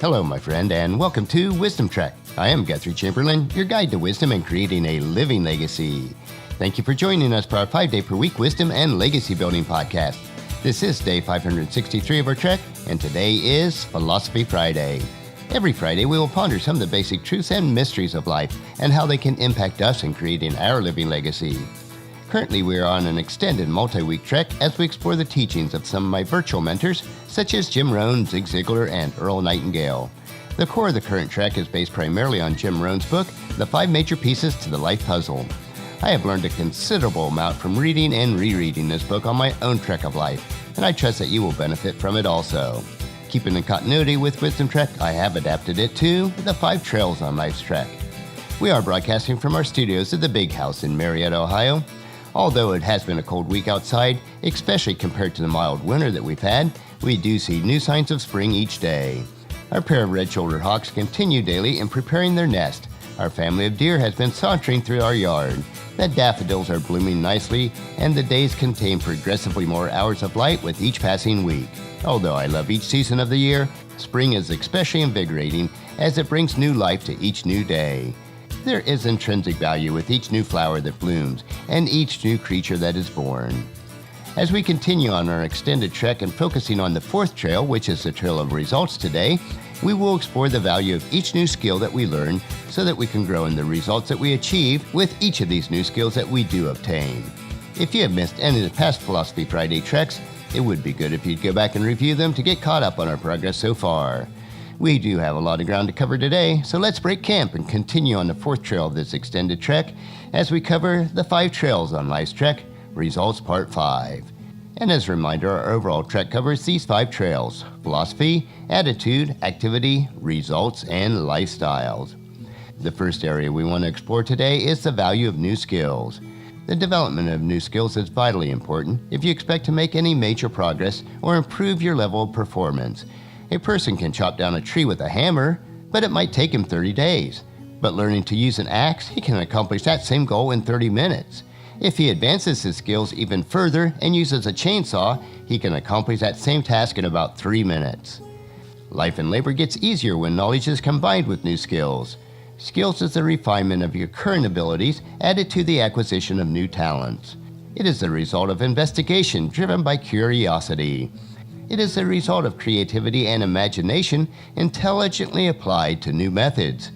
Hello, my friend, and welcome to Wisdom Trek. I am Guthrie Chamberlain, your guide to wisdom and creating a living legacy. Thank you for joining us for our 5-day-per-week wisdom and legacy building podcast. This is day 563 of our trek, and today is Philosophy Friday. Every Friday, we will ponder some of the basic truths and mysteries of life and how they can impact us in creating our living legacy. Currently, we are on an extended multi-week trek as we explore the teachings of some of my virtual mentors, such as Jim Rohn, Zig Ziglar, and Earl Nightingale. The core of the current trek is based primarily on Jim Rohn's book, The 5 Major Pieces to the Life Puzzle. I have learned a considerable amount from reading and rereading this book on my own trek of life, and I trust that you will benefit from it also. Keeping in continuity with Wisdom Trek, I have adapted it to the 5 Trails on Life's Trek. We are broadcasting from our studios at the Big House in Marietta, Ohio. Although it has been a cold week outside, especially compared to the mild winter that we've had, we do see new signs of spring each day. Our pair of red-shouldered hawks continue daily in preparing their nest. Our family of deer has been sauntering through our yard. The daffodils are blooming nicely, and the days contain progressively more hours of light with each passing week. Although I love each season of the year, spring is especially invigorating as it brings new life to each new day. There is intrinsic value with each new flower that blooms and each new creature that is born. As we continue on our extended trek and focusing on the 4th trail, which is the Trail of Results today, we will explore the value of each new skill that we learn so that we can grow in the results that we achieve with each of these new skills that we do obtain. If you have missed any of the past Philosophy Friday treks, it would be good if you'd go back and review them to get caught up on our progress so far. We do have a lot of ground to cover today, so let's break camp and continue on the 4th trail of this extended trek as we cover the 5 Trails on Life's Trek, Results Part 5. And as a reminder, our overall trek covers these 5 trails: philosophy, attitude, activity, results, and lifestyles. The first area we want to explore today is the value of new skills. The development of new skills is vitally important if you expect to make any major progress or improve your level of performance. A person can chop down a tree with a hammer, but it might take him 30 days. But learning to use an axe, he can accomplish that same goal in 30 minutes. If he advances his skills even further and uses a chainsaw, he can accomplish that same task in about 3 minutes. Life and labor gets easier when knowledge is combined with new skills. Skills is the refinement of your current abilities added to the acquisition of new talents. It is the result of investigation driven by curiosity. It is the result of creativity and imagination intelligently applied to new methods.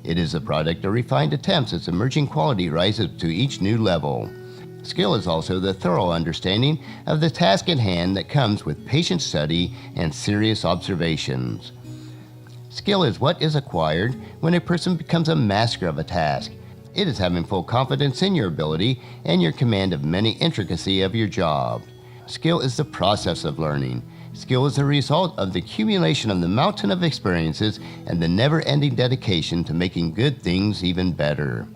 It is the product of refined attempts as emerging quality rises to each new level. Skill is also the thorough understanding of the task at hand that comes with patient study and serious observations. Skill is what is acquired when a person becomes a master of a task. It is having full confidence in your ability and your command of many intricacies of your job. Skill is the process of learning. Skill is the result of the accumulation of the mountain of experiences and the never-ending dedication to making good things even better.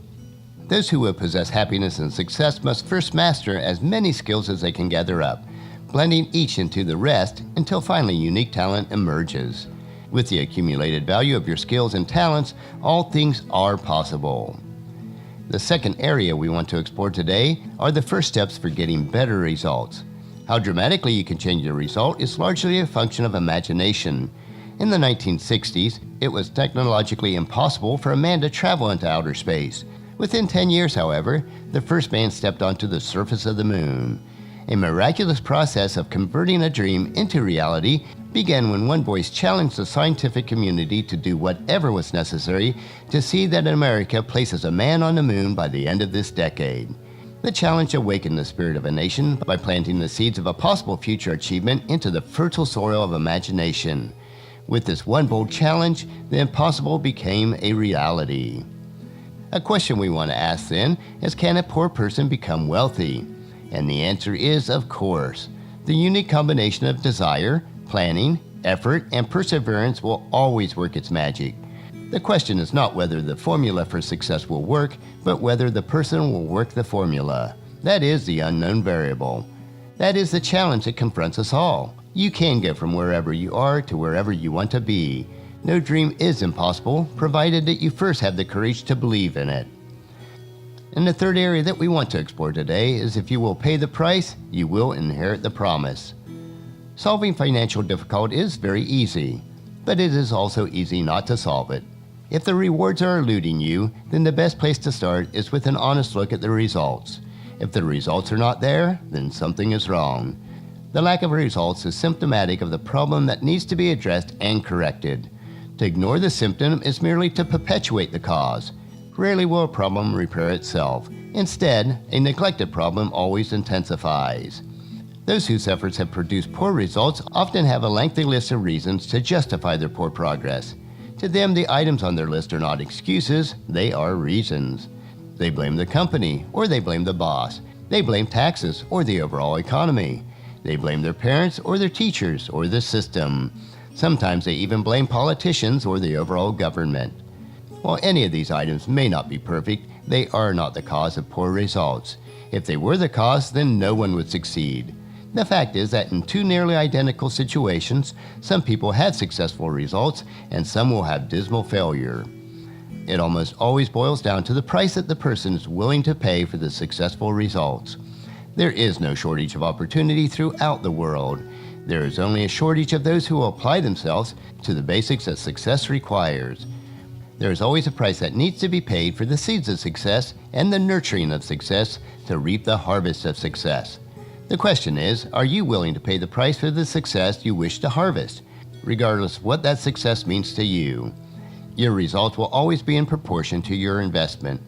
Those who will possess happiness and success must first master as many skills as they can gather up, blending each into the rest until finally unique talent emerges. With the accumulated value of your skills and talents, all things are possible. The second area we want to explore today are the first steps for getting better results. How dramatically you can change your result is largely a function of imagination. In the 1960s, it was technologically impossible for a man to travel into outer space. Within 10 years, however, the first man stepped onto the surface of the moon. A miraculous process of converting a dream into reality began when one voice challenged the scientific community to do whatever was necessary to see that America places a man on the moon by the end of this decade. The challenge awakened the spirit of a nation by planting the seeds of a possible future achievement into the fertile soil of imagination. With this one bold challenge, the impossible became a reality. A question we want to ask then is, can a poor person become wealthy? And the answer is, of course. The unique combination of desire, planning, effort, and perseverance will always work its magic. The question is not whether the formula for success will work, but whether the person will work the formula. That is the unknown variable. That is the challenge that confronts us all. You can get from wherever you are to wherever you want to be. No dream is impossible, provided that you first have the courage to believe in it. And the third area that we want to explore today is, if you will pay the price, you will inherit the promise. Solving financial difficulty is very easy. but it is also easy not to solve it. If the rewards are eluding you, then the best place to start is with an honest look at the results. If the results are not there, then something is wrong. The lack of results is symptomatic of the problem that needs to be addressed and corrected. To ignore the symptom is merely to perpetuate the cause. Rarely will a problem repair itself. Instead, a neglected problem always intensifies. Those whose efforts have produced poor results often have a lengthy list of reasons to justify their poor progress. To them, the items on their list are not excuses, they are reasons. They blame the company, or they blame the boss. They blame taxes, or the overall economy. They blame their parents, or their teachers, or the system. Sometimes they even blame politicians or the overall government. While any of these items may not be perfect, they are not the cause of poor results. If they were the cause, then no one would succeed. The fact is that in two nearly identical situations, some people had successful results and some will have dismal failure. It almost always boils down to the price that the person is willing to pay for the successful results. There is no shortage of opportunity throughout the world. There is only a shortage of those who will apply themselves to the basics that success requires. There is always a price that needs to be paid for the seeds of success and the nurturing of success to reap the harvest of success. The question is, are you willing to pay the price for the success you wish to harvest, regardless of what that success means to you? Your results will always be in proportion to your investment.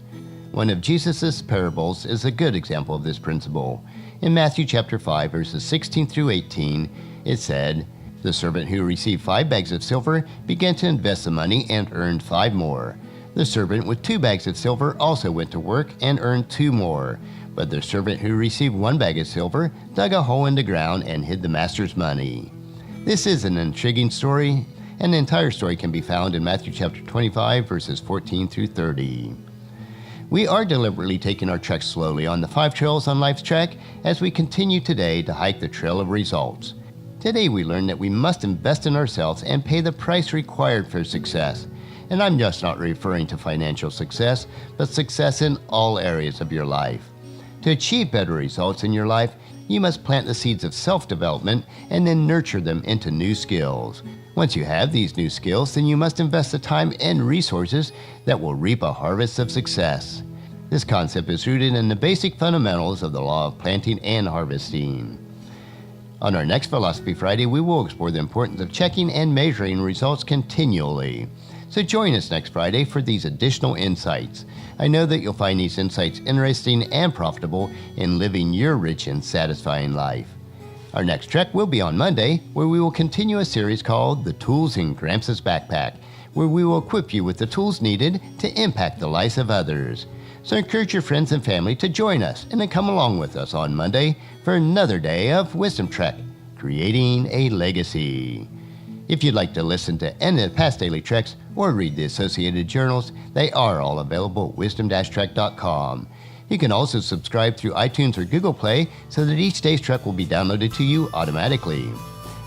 One of Jesus' parables is a good example of this principle. In Matthew chapter 5, verses 16 through 18, it said, "The servant who received 5 bags of silver began to invest the money and earned 5 more. The servant with 2 bags of silver also went to work and earned 2 more. But the servant who received 1 bag of silver dug a hole in the ground and hid the master's money." This is an intriguing story, and the entire story can be found in Matthew chapter 25, verses 14 through 30. We are deliberately taking our trek slowly on the 5 trails on life's track as we continue today to hike the trail of results. Today we learn that we must invest in ourselves and pay the price required for success. And I'm just not referring to financial success, but success in all areas of your life. To achieve better results in your life, you must plant the seeds of self-development and then nurture them into new skills. Once you have these new skills, then you must invest the time and resources that will reap a harvest of success. This concept is rooted in the basic fundamentals of the law of planting and harvesting. On our next Philosophy Friday, we will explore the importance of checking and measuring results continually. So join us next Friday for these additional insights. I know that you'll find these insights interesting and profitable in living your rich and satisfying life. Our next trek will be on Monday, where we will continue a series called The Tools in Gramps' Backpack, where we will equip you with the tools needed to impact the lives of others. So encourage your friends and family to join us and then come along with us on Monday for another day of Wisdom Trek, Creating a Legacy. If you'd like to listen to any of the past daily treks or read the associated journals, they are all available at wisdom-trek.com. You can also subscribe through iTunes or Google Play so that each day's trek will be downloaded to you automatically.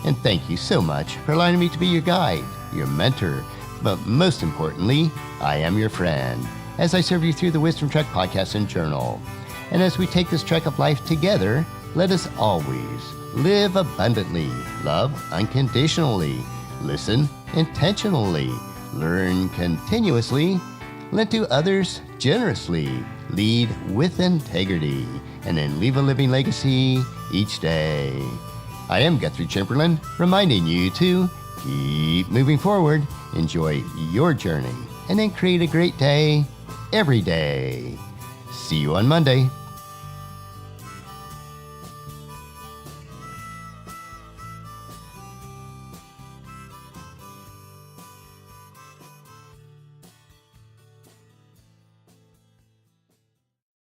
And thank you so much for allowing me to be your guide, your mentor, but most importantly, I am your friend, as I serve you through the Wisdom Trek podcast and journal. And as we take this trek of life together, let us always live abundantly, love unconditionally, listen intentionally, learn continuously, lend to others generously, lead with integrity, and then leave a living legacy each day. I am Guthrie Chamberlain, reminding you to keep moving forward, enjoy your journey, and then create a great day every day. See you on Monday.